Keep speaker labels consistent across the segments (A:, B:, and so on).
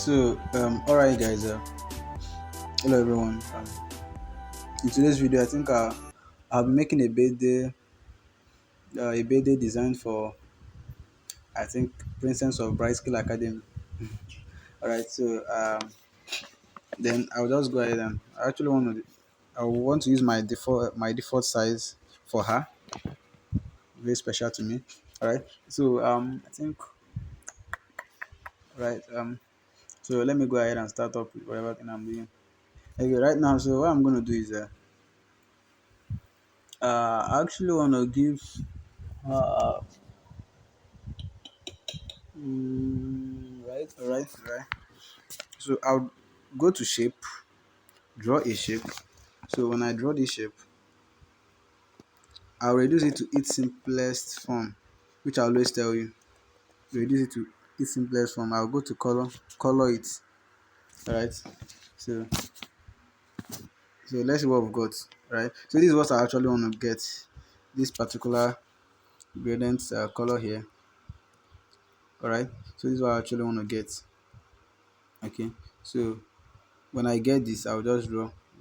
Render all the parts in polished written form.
A: All right, guys. Hello, everyone. In today's video, I think I'll be making a birthday design for I think Princess of Bright Skill Academy. All right, then I'll just go ahead and I want to use my default size for her. Very special to me. All right, I think right so let me go ahead and start up with whatever thing I'm doing. Okay, right now, so what I'm gonna do is I actually wanna give uh right. So I'll go to shape, draw a shape. So when I draw this shape, I'll reduce it to its simplest form, which I always tell you. Reduce it to its simplest form. I'll go to color it. Alright. So let's see what we've got. Right. So this is what I actually want to get. This particular gradient color here. Alright. So this is what I actually want to get. Okay. So when I get this, I'll just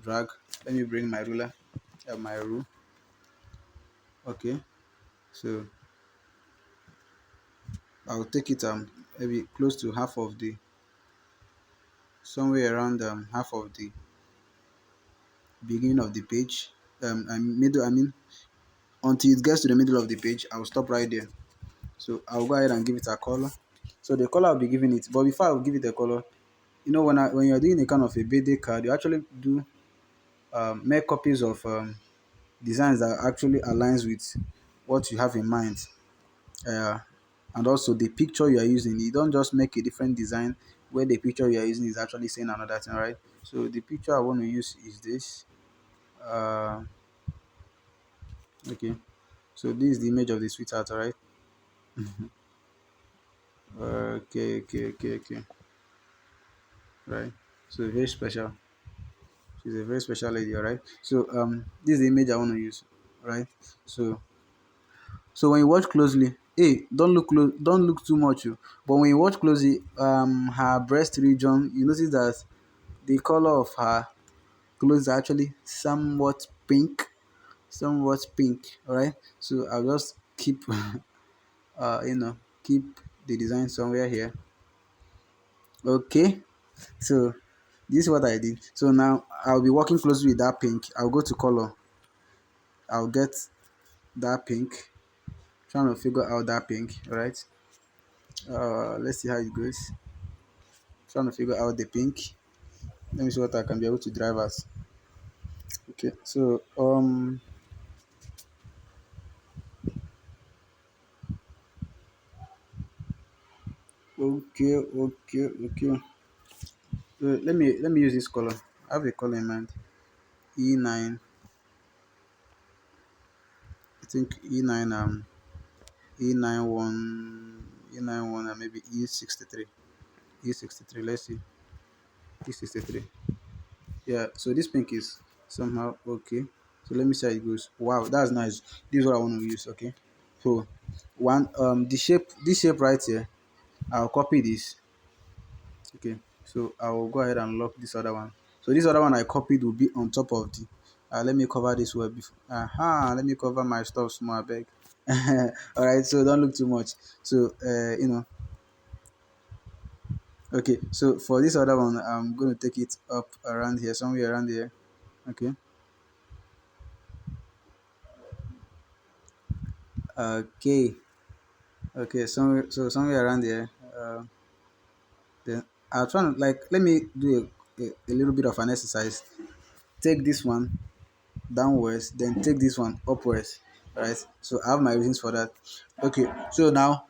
A: drag. Let me bring my ruler, my rule. Okay. So I'll take it maybe close to half of the somewhere around half of the beginning of the page and middle, I mean, until it gets to the middle of the page. I'll stop right there. So I'll go ahead and give it a color. So the color I'll be giving it, but before I'll give it a color, when you're doing a kind of a birthday card, you actually do make copies of designs that actually aligns with what you have in mind. uh, and also the picture you are using. You don't just make a different design where the picture you are using is actually saying another thing, right? So the picture I want to use is this. uh, okay, so this is the image of the sweetheart, right? Okay, right. So very special. She's a very special lady, all right? So this is the image I want to use, right? So when you watch closely, hey, don't look too much, but when you watch closely, her breast region, you notice that the color of her clothes are actually somewhat pink. All right, so I'll just keep keep the design somewhere here. Okay, so this is what I did. So now I'll be working closely with that pink. I'll go to color. I'll get that pink. Trying to figure out that pink. All right. Let's see how it goes. Trying to figure out the pink. Let me see what I can be able to drive as. Okay, so okay. Let me use this color. I have a color in mind. E9. I think E91 and maybe E63. E63. Let's see. E63. Yeah. So this pink is somehow okay. So let me see how it goes. Wow, that's nice. This is what I want to use. Okay. So this shape right here. I'll copy this. Okay, so I will go ahead and lock this other one. So this other one I copied will be on top of the let me cover this web before let me cover my stuff small bag. All right, so don't look too much. So okay, so for this other one I'm going to take it up around here, somewhere around here. Okay. Okay. Okay, somewhere around here. Then I'll try to, like, let me do a little bit of an exercise. Take this one downwards, then take this one upwards. Right, so I have my reasons for that. Okay, so now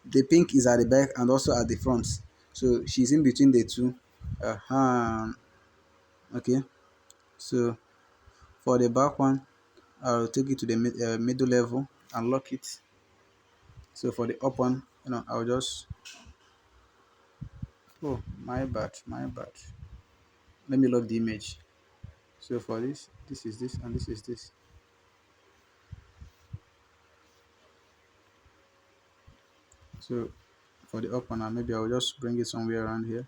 A: the pink is at the back and also at the front, so she's in between the two. Okay, so for the back one, I'll take it to the middle level and lock it. So for the up one, I'll just, oh, my bad, let me lock the image. So for this is this and this is this. So For the up one, maybe I'll just bring it somewhere around here.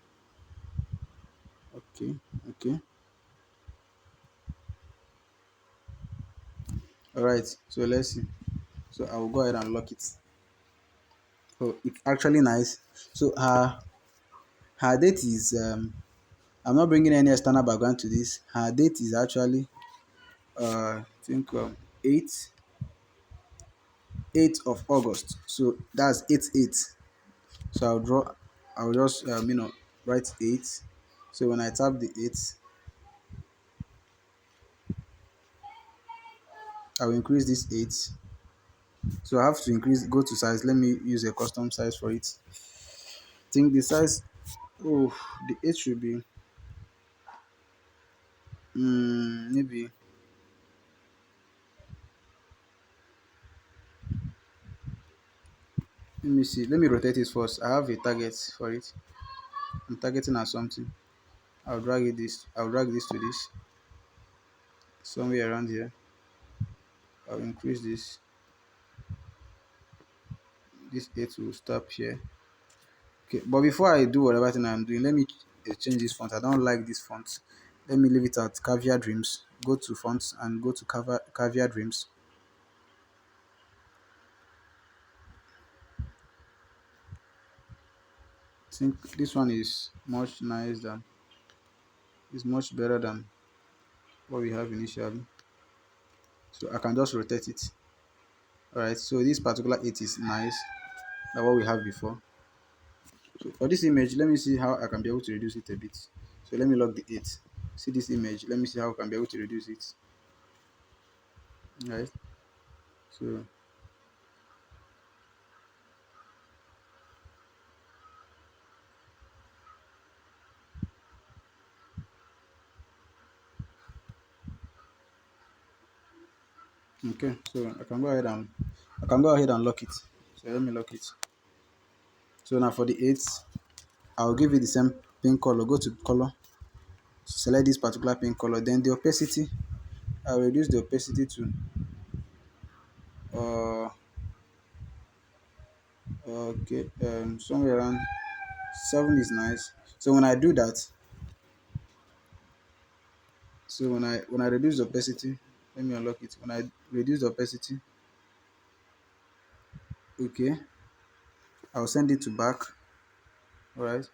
A: Okay, okay. All right. So let's see. So I will go ahead and lock it. So it's actually nice. So her date is I'm not bringing any external background to this. Her date is actually I think 8 8th of August. So that's 8/8. So I'll just write 8. So when I tap the 8, I'll increase this 8. So I have to go to size. Let me use a custom size for it. I think the size, oh, the 8 should be maybe, let me see. Let me rotate it first. I have a target for it. I'm targeting at something. I'll drag this to this somewhere around here. I'll increase this. This 8 will stop here. Okay, but before I do whatever thing I'm doing, let me change this font. I don't like this font. Let me leave it at Caviar Dreams. Go to fonts and go to Caviar Dreams. I think this one is much nice than is much better than what we have initially. So I can just rotate it. Alright, so this particular 8 is nice than what we have before. So for this image, let me see how I can be able to reduce it a bit. So let me lock the 8. See this image, let me see how I can be able to reduce it. Right. So okay, so I can go ahead and lock it. So let me lock it. So now for the 8, I'll give it the same pink color. Go to color, select this particular pink color. Then the opacity, I'll reduce the opacity to uh okay somewhere around 7 is nice. So when I do that, so when I reduce the opacity, let me unlock it. When I reduce the opacity, okay, I'll send it to back. All right.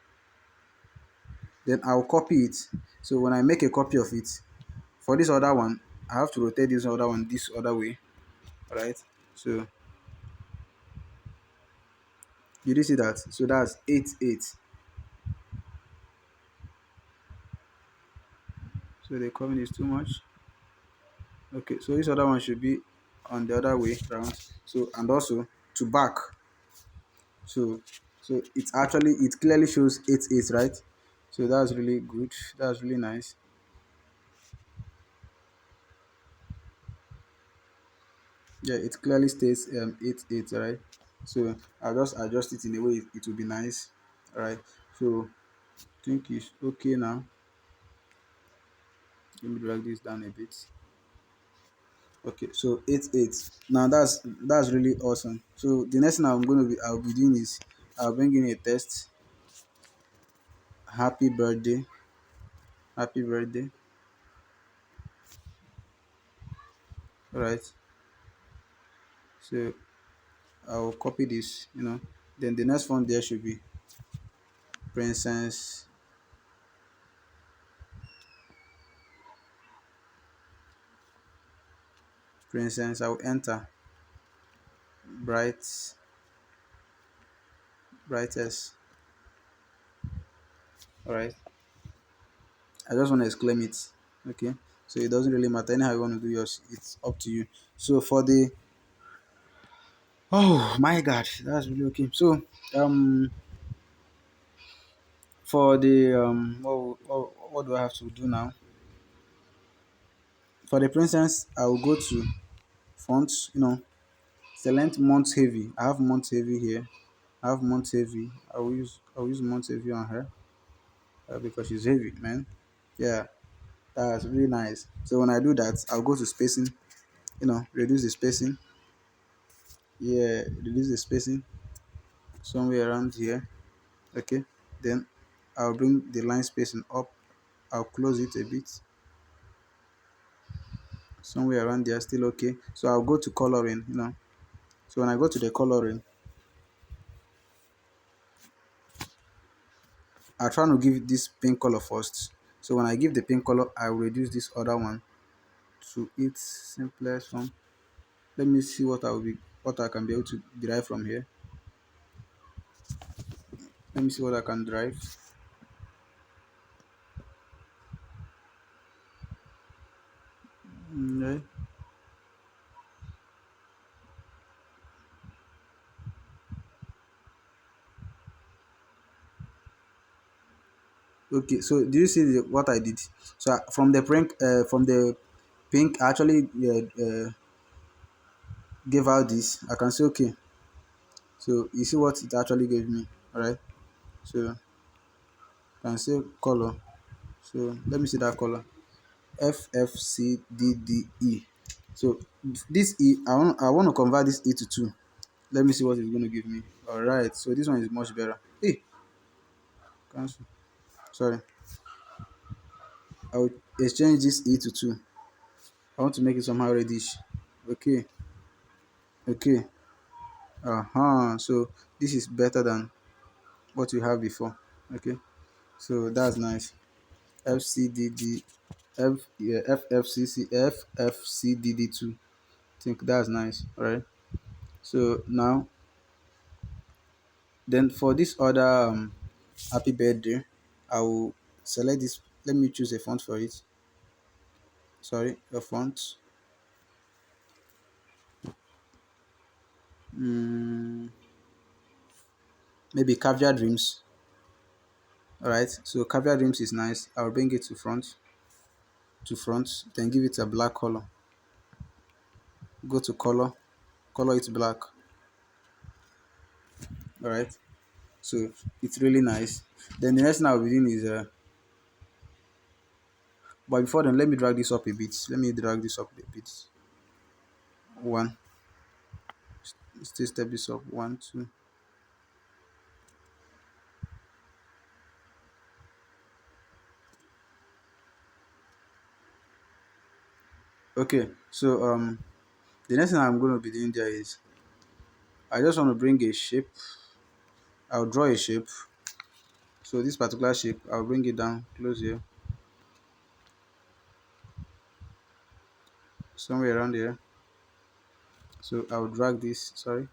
A: Then I'll copy it. So when I make a copy of it, for this other one, I have to rotate this other one this other way. All right. So did you see that? So that's 8/8. So the coming is too much. Okay, so this other one should be on the other way around. So and also to back. So it clearly shows 8/8, right? So that's really good. That's really nice. Yeah, it clearly states 8/8, right? So I'll just adjust it in a way it will be nice. All right. So I think it's okay now. Let me drag this down a bit. Okay, so 8/8. Now that's really awesome. So the next thing I'll be doing is I'll bring in a test. Happy birthday, happy birthday. All right. So I'll copy this. Then the next one there should be princess, princess. I'll enter bright, brightest. All right. I just want to exclaim it. Okay. So it doesn't really matter anyhow you want to do yours. It's up to you. So for the oh my god, that's really okay. So um for the what do I have to do now? For the princess, I will go to fonts. Select month heavy. I have month heavy here. I have month heavy. I will use month heavy on her because she's heavy, man. Yeah, that's really nice. So when I do that, I'll go to spacing. Reduce the spacing. Yeah, reduce the spacing. somewhere around here. Okay, then I'll bring the line spacing up. I'll close it a bit, somewhere around there, still okay. So I'll go to coloring, so when I go to the coloring, I'll try to give this pink color first. So when I give the pink color, I will reduce this other one to its simplest form. Let me see what I can be able to derive from here. Let me see what I can derive. Okay. Okay, so do you see what I did? So from the pink, I actually gave out this. I can say okay. So you see what it actually gave me, all right? So I can say color. So let me see that color. FFCDDE. So this E, I want to convert this E to 2. Let me see what it's going to give me. All right. So this one is much better. Hey, cancel. Sorry. I will exchange this E to 2. I want to make it somehow reddish. Okay. Okay. So this is better than what you have before. Okay. So that's nice. FCDD yeah, FFCD2. I think that's nice. All right. So now, then for this other happy birthday, I will select this. Let me choose a font for it. Sorry, a font. Mm, Maybe Caviar Dreams. All right. So Caviar Dreams is nice. I'll bring it to front. Then give it a black color. Go to color it black. All right. So it's really nice. Then the next thing I'll be doing is but before then, let me drag this up a bit. Let me drag this up a bit. One. Still step this up. One, two. Okay. So the next thing I'm going to be doing there is I just want to bring a shape. I'll draw a shape. So this particular shape, I'll bring it down close here, somewhere around here. So I'll drag this. Sorry.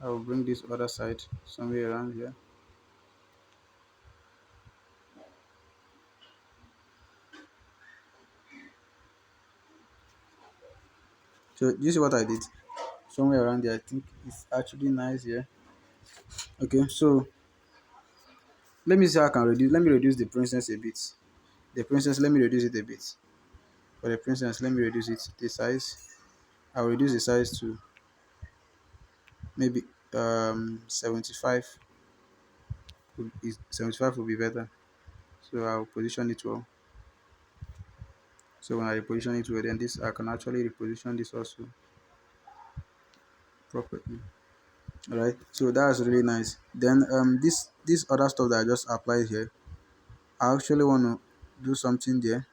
A: I'll bring this other side somewhere around here. So you see what I did? Somewhere around there. I think it's actually nice here. Okay. So let me see how I can reduce. Let me reduce the princess a bit. The princess, let me reduce it a bit. For the princess, let me reduce it. The size. I'll reduce the size to maybe 75. 75 will be better. So I'll position it well. So when I reposition it well, then this I can actually reposition this also properly. All right. So that's really nice. Then this other stuff that I just applied here, I actually want to do something there.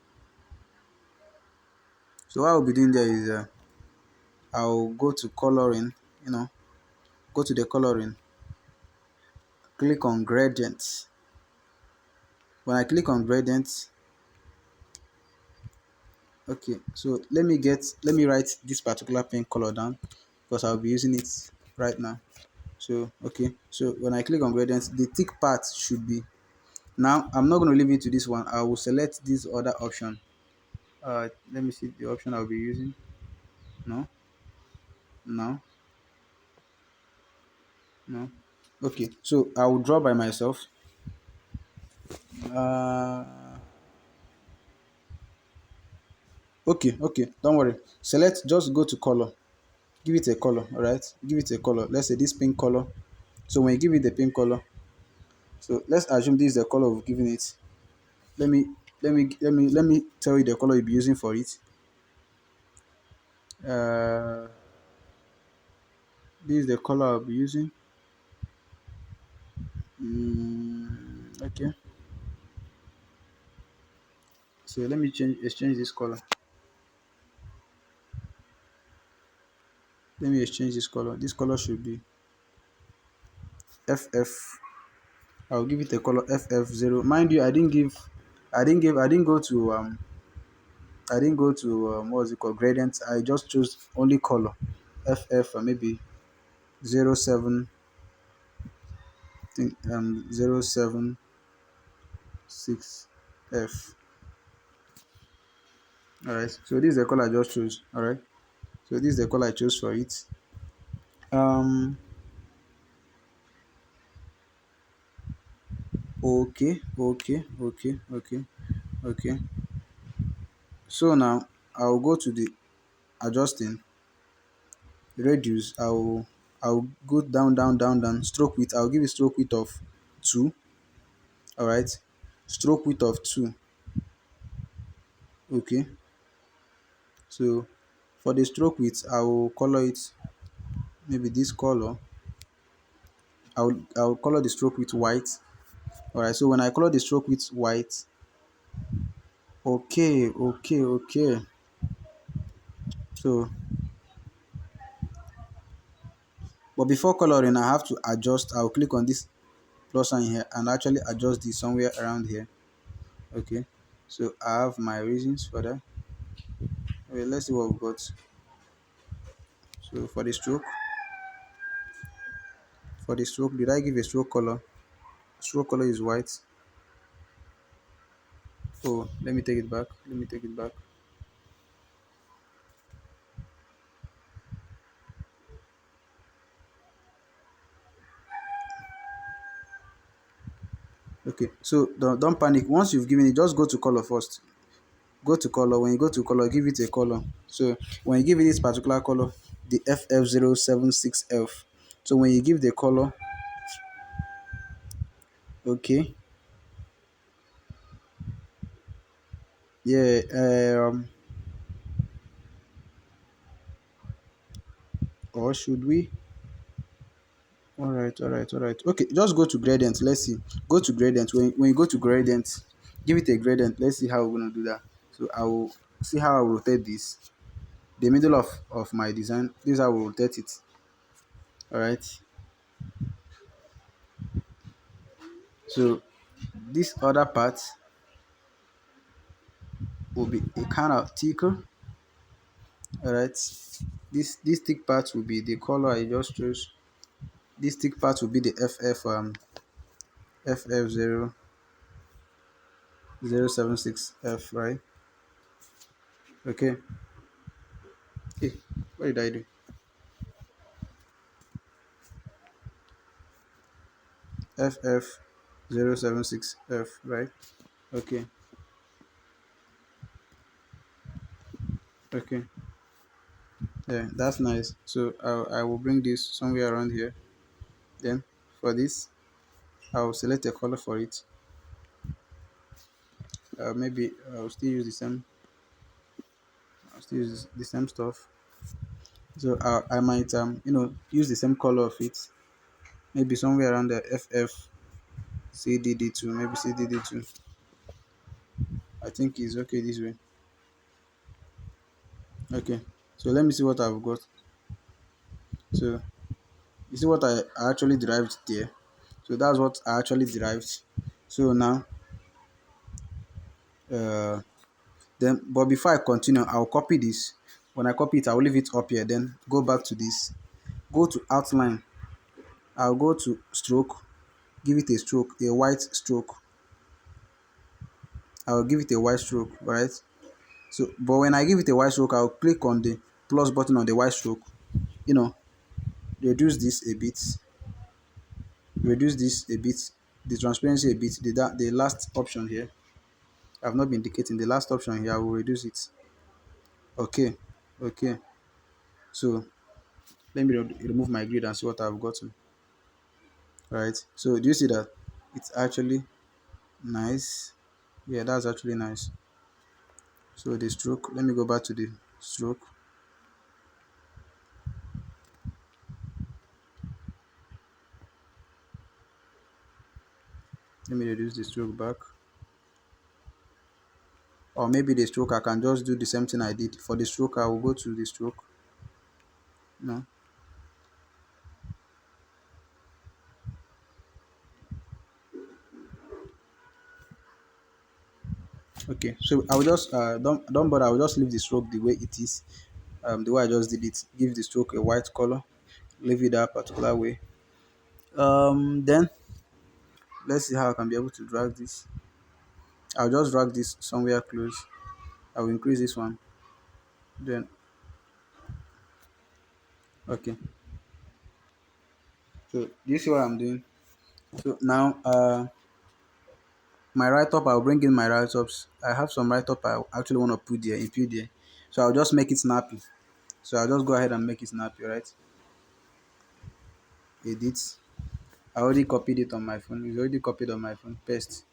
A: So what I'll be doing there is I'll go to coloring. Go to the coloring. Click on gradient. When I click on gradient, okay, so let me write this particular pen color down because I'll be using it right now. So okay, so when I click on gradient, the thick part should be, now I'm not going to leave it to this one. I will select this other option. Let me see the option I'll be using. No, no, no. Okay, so I will draw by myself. uh okay, okay, don't worry. Select, just go to color, give it a color. All right, give it a color. Let's say this pink color. So when you give it the pink color, so let's assume this is the color we've given it. Let me tell you the color you'll be using for it. uh this is the color I'll be using. Okay, so let me exchange this color. Let me exchange this color. This color should be FF. I'll give it a color FF0. Mind you, I didn't go to what's it called, gradient. I just chose only color. FF maybe 07, think 076F. Alright, so this is the color I just chose. Alright, so this is the color I chose for it. Um okay. So now I'll go to the adjusting, reduce. I'll go down, stroke width. I'll give it stroke width of 2. Alright, stroke width of 2. Okay, so for the stroke width I will color it maybe this color. I'll color the stroke width white. Alright, so when I color the stroke width white, okay. So but before coloring I have to adjust. I'll click on this plus sign here and actually adjust this somewhere around here. Okay, so I have my reasons for that. Okay, let's see what we've got. So for the stroke, did I give a stroke color? Stroke color is white. Oh, let me take it back. Okay, so don't panic. Once you've given it, just go to color first. Go to color. When you go to color, give it a color. So when you give it this particular color, the FF076F. So when you give the color, okay, yeah, or should we? All right. Okay, just go to gradient. Let's see. Go to gradient. When you go to gradient, give it a gradient. Let's see how we're gonna do that. So I will see how I will rotate this. The middle of my design. This is how I will rotate it. All right. So this other part will be a kind of thicker. All right. This thick part will be the color I just chose. This thick part will be the FF076F, right? Okay. Hey, what did I do? FF076F, right? Okay, okay. Yeah, that's nice. So I will bring this somewhere around here. Then for this, I'll select a color for it. Maybe I'll still use the same. I'll still use the same stuff. So I might use the same color of it. Maybe somewhere around the FF CDD2. Maybe CDD2. I think is okay this way. Okay. So let me see what I've got. So you see what I actually derived there. So that's what I actually derived. So now uh then but before I continue, I'll copy this. When I copy it, I'll leave it up here, then go back to this, go to outline. I'll go to stroke, give it a stroke, a white stroke. I'll give it a white stroke, right? So but when I give it a white stroke, I'll click on the plus button on the white stroke, you know reduce this a bit, the transparency a bit. The last option here, I've not been indicating the last option here. I will reduce it. Okay, okay. So let me remove my grid and see what I've gotten. Right, so do you see that it's actually nice? Yeah, that's actually nice. So the stroke, let me go back to the stroke. Let me reduce the stroke back. Or maybe the stroke, I can just do the same thing I did. For the stroke, I will go to the stroke. No. Okay. So I will just don't bother. I will just leave the stroke the way it is. The way I just did it. Give the stroke a white color. Leave it that particular way. Then let's see how I can be able to drag this. I'll just drag this somewhere close. I will increase this one. Then okay. So do you see what I'm doing? So now my write up, I'll bring in my write ups. I have some write up I actually want to put there, input there. So I'll just make it snappy. So I'll just go ahead and make it snappy, right? Edit. I already copied it on my phone. It's already copied on my phone. Paste.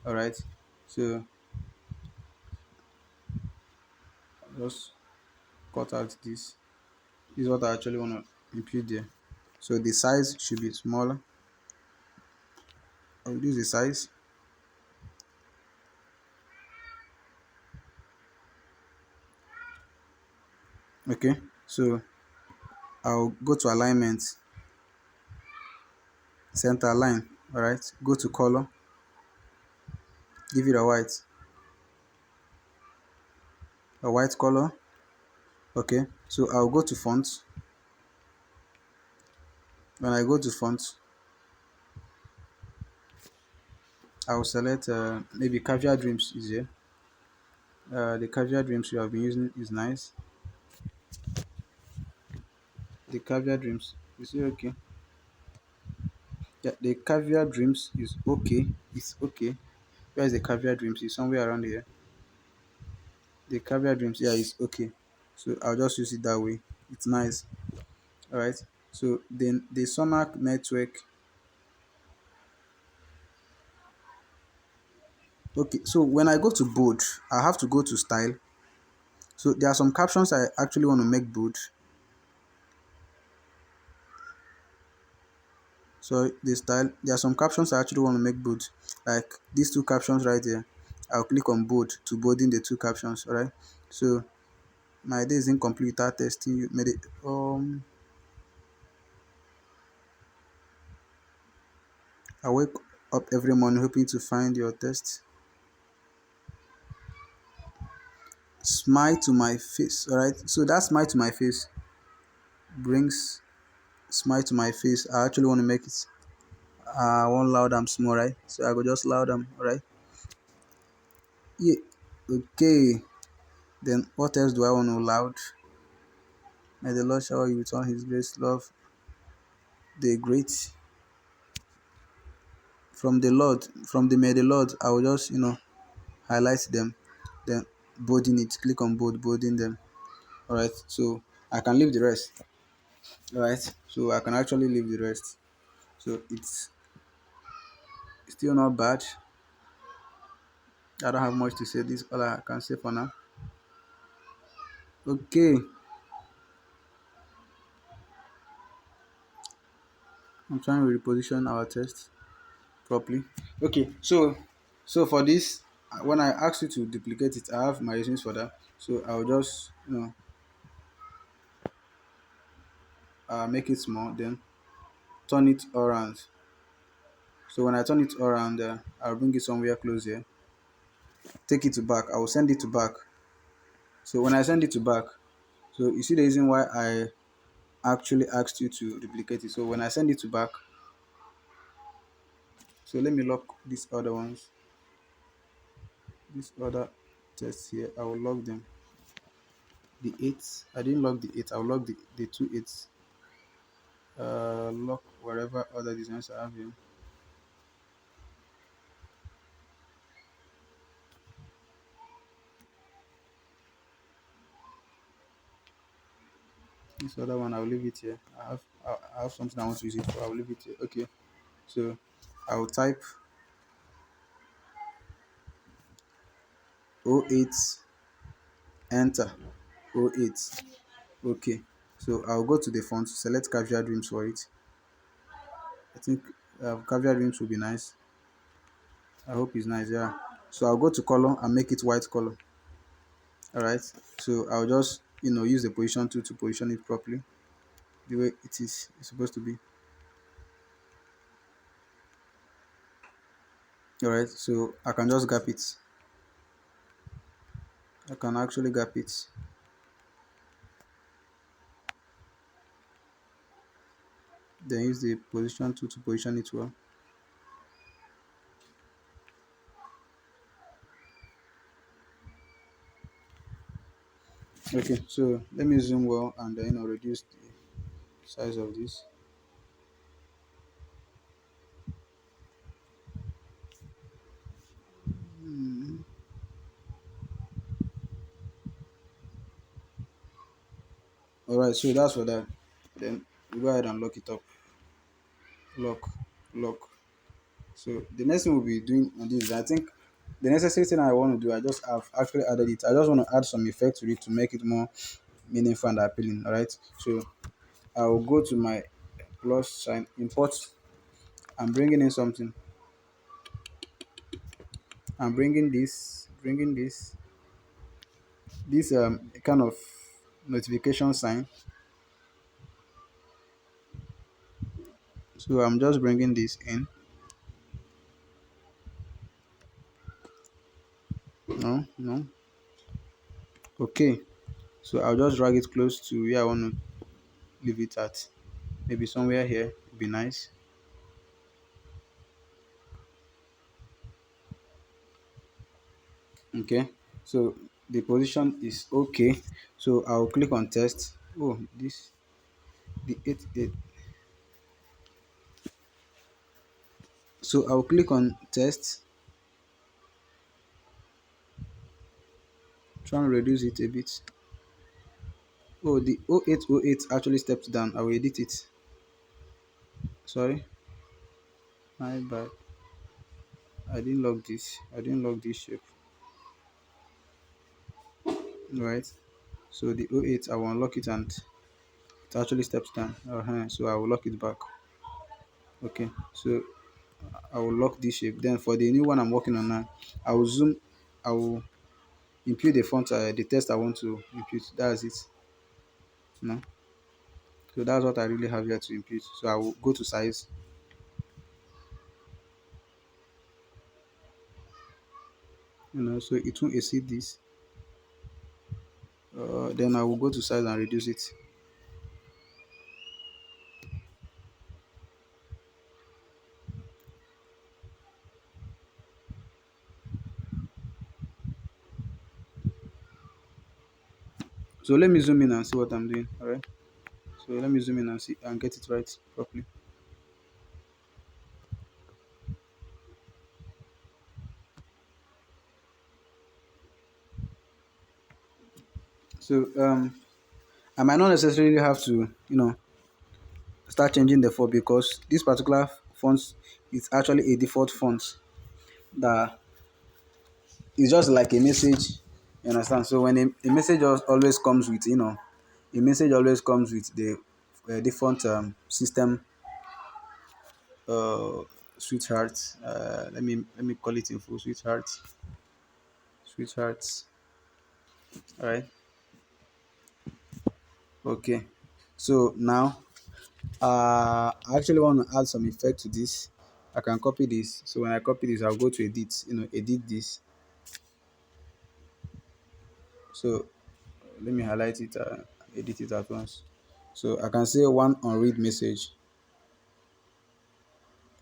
A: Alright. So I'll just cut out this. This is what I actually want to input there. So the size should be smaller. I'll reduce the size. Okay. So I'll go to alignment, center line. Alright. Go to color. Give it a white color. Okay. So I'll go to font. When I go to font, I'll select maybe Caviar Dreams is here. The Caviar Dreams you have been using is nice. The Caviar Dreams is it okay? Yeah, the Caviar Dreams is okay. It's okay. Where is the Caviar Dreams? It's somewhere around here. The Caviar Dreams, yeah, it's okay. So I'll just use it that way. It's nice. Alright. So then the Sonac network. Okay, so when I go to bold, I have to go to style. So there are some captions I actually want to make bold. So the style, there are some captions I actually want to make bold, like these two captions right here. I'll click on bold to bolding the two captions. All right. So my day is incomplete without testing. You made it. I wake up every morning hoping to find your test. Smile to my face. All right. So that smile to my face brings smile to my face. I actually want to make it. I want loud and small, right? So I go just loud them. All right. Yeah. Okay. Then what else do I want to loud? May the Lord shower you with all his grace, love, the great from the Lord, from the may the Lord, I will just, highlight them, then bolding it, click on bolding them. Alright, so I can leave the rest. Alright, so I can actually leave the rest. So it's still not bad. I don't have much to say. This is all I can say for now. Okay, I'm trying to reposition our test properly. Okay, so for this, when I ask you to duplicate it, I have my reasons for that. So I'll just make it small, then turn it around. So when I turn it around, I'll bring it somewhere close here. Take it to back. I will send it to back. So when I send it to back, so you see the reason why I actually asked you to duplicate it. So when I send it to back, so let me lock these other ones. These other tests here, I will lock them. The eights, I didn't lock the eight. I'll lock the two eights. Lock wherever other designs I have here. This other one, I'll leave it here. I have something I want to use it for. I'll leave it here. Okay. So I'll type 08, enter 08. Okay. So I'll go to the font, select Caviar Dreams for it. I think Caviar Dreams will be nice. I hope it's nice. Yeah. So I'll go to color and make it white color. All right. So I'll just use the position tool to position it properly the way it is supposed to be. All right. So I can just gap it. I can actually gap it. Then use the position tool to position it well. Okay. So let me zoom well and then reduce the size of this. All right. So that's for that. Then we go ahead and lock it up. Lock, lock. So the next thing we'll be doing on this, I think the necessary thing I want to do, I just have actually added it. I just want to add some effect to it to make it more meaningful and appealing. All right. So I will go to my plus sign, import. I'm bringing in something. I'm bringing this kind of notification sign. So I'm just bringing this in. No, no. Okay. So I'll just drag it close to where I want to leave it at. Maybe somewhere here would be nice. Okay, so the position is okay. So I'll click on test. Oh, this the 8 so I'll click on test, try and reduce it a bit. Oh, the 0808 actually stepped down. I will edit it. Sorry, my bad. I didn't lock this shape. Right. So the 08, I will unlock it and it actually steps down. So I will lock it back. Okay, so I will lock this shape. Then for the new one I'm working on now, I will zoom. I will impute the font, the text I want to impute. That's it. No. So that's what I really have here to impute. So I will go to size. So it won't exceed this. Then I will go to size and reduce it. So let me zoom in and see what I'm doing. All right. So let me zoom in and see and get it right properly. So I might not necessarily have to start changing the font because this particular font is actually a default font that is just like a message. You understand? So when a message always comes with a message always comes with the different system uh sweetheart. Let me call it in full sweetheart. Sweethearts. All right. Okay. So now I actually want to add some effect to this. I can copy this. So when I copy this, I'll go to edit. Edit this. So let me highlight it. Edit it at once. So I can say one unread message.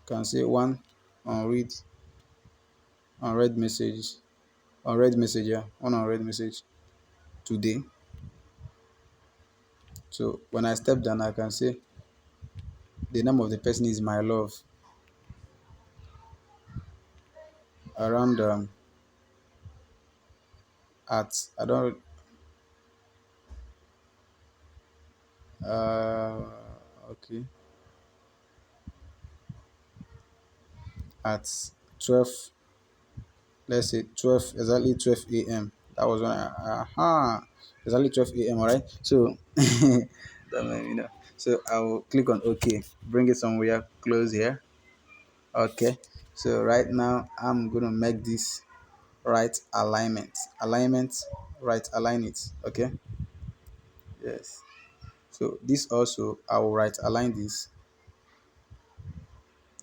A: Can say one unread unread message. Unread message. Yeah, one unread message today. So when I step down, I can say the name of the person is my love. Around at I don't uh okay at 12, let's say 12, exactly 12 a.m. That was when exactly 12 a.m. All right. So that so I will click on OK, bring it somewhere close here. Okay. So right now I'm gonna make this right alignment, right align it. Okay, yes. So this also I will right align this.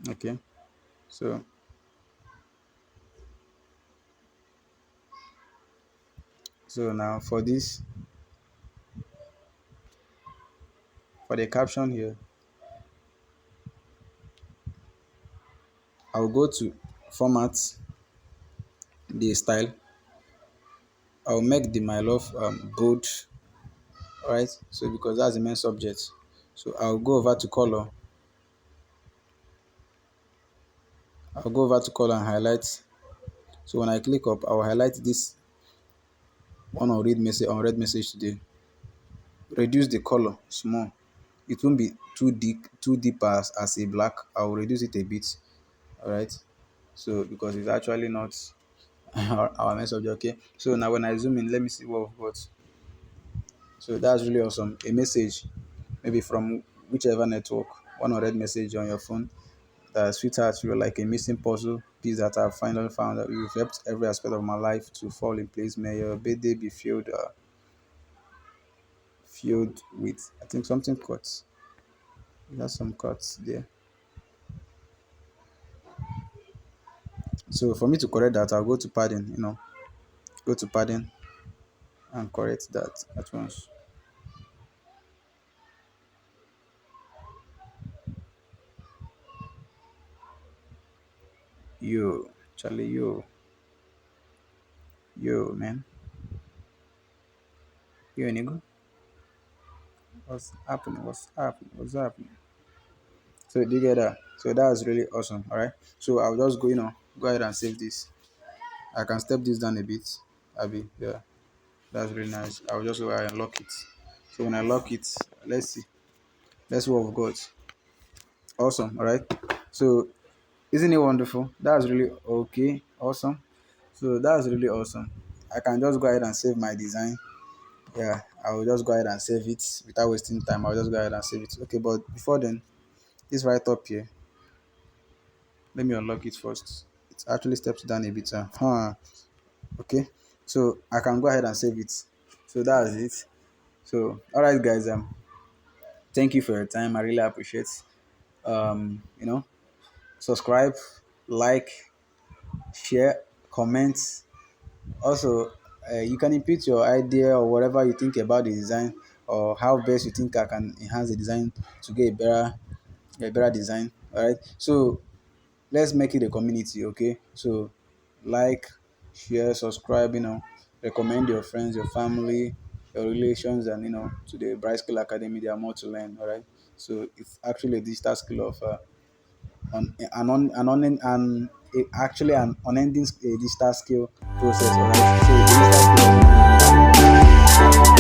A: Okay, so now for this, for the caption here, I'll go to format, the style. I'll make the my love bold. All right, so because that's the main subject, so I'll go over to color and highlight. So when I click up, I'll highlight this one on read message today. Reduce the color small. It won't be too deep as a black. I'll reduce it a bit. All right, so because it's actually not our main subject. Okay, so now when I zoom in, let me see what we've got. So that's really awesome. A message, maybe from whichever network, one unread message on your phone. That sweetheart, you're like a missing puzzle piece that I've finally found. That you've helped every aspect of my life to fall in place. May your birthday be filled with, I think, something cuts. There's some cuts there. So for me to correct that, I'll go to padding. Go to padding and correct that at once. Yo, Charlie, yo, man, yo, nigga, what's happening? What's happening? What's happening? So do you get that? So that's really awesome. All right. So I'll just go ahead and save this. I can step this down a bit. Abby, yeah, that's really nice. I'll just go ahead and lock it. So when I lock it, let's see. Let's see what we've got. Awesome. All right. So isn't it wonderful? That's really okay. Awesome. So that's really awesome. I can just go ahead and save my design. Yeah, I will just go ahead and save it without wasting time. I'll just go ahead and save it. Okay, but before then, this right up here, let me unlock it first. It actually steps down a bit. Okay, so I can go ahead and save it. So that's it. So all right, guys. Thank you for your time. I really appreciate. You know, subscribe, like, share, comment. Also, you can input your idea or whatever you think about the design, or how best you think I can enhance the design to get a better design. All right. So let's make it a community. Okay. So like, share, subscribe. Recommend your friends, your family, your relations, and to the Bright Skill Academy. They are more to learn. All right. So it's actually a digital skill of actually an unending digital skill process. All right. So the digital skill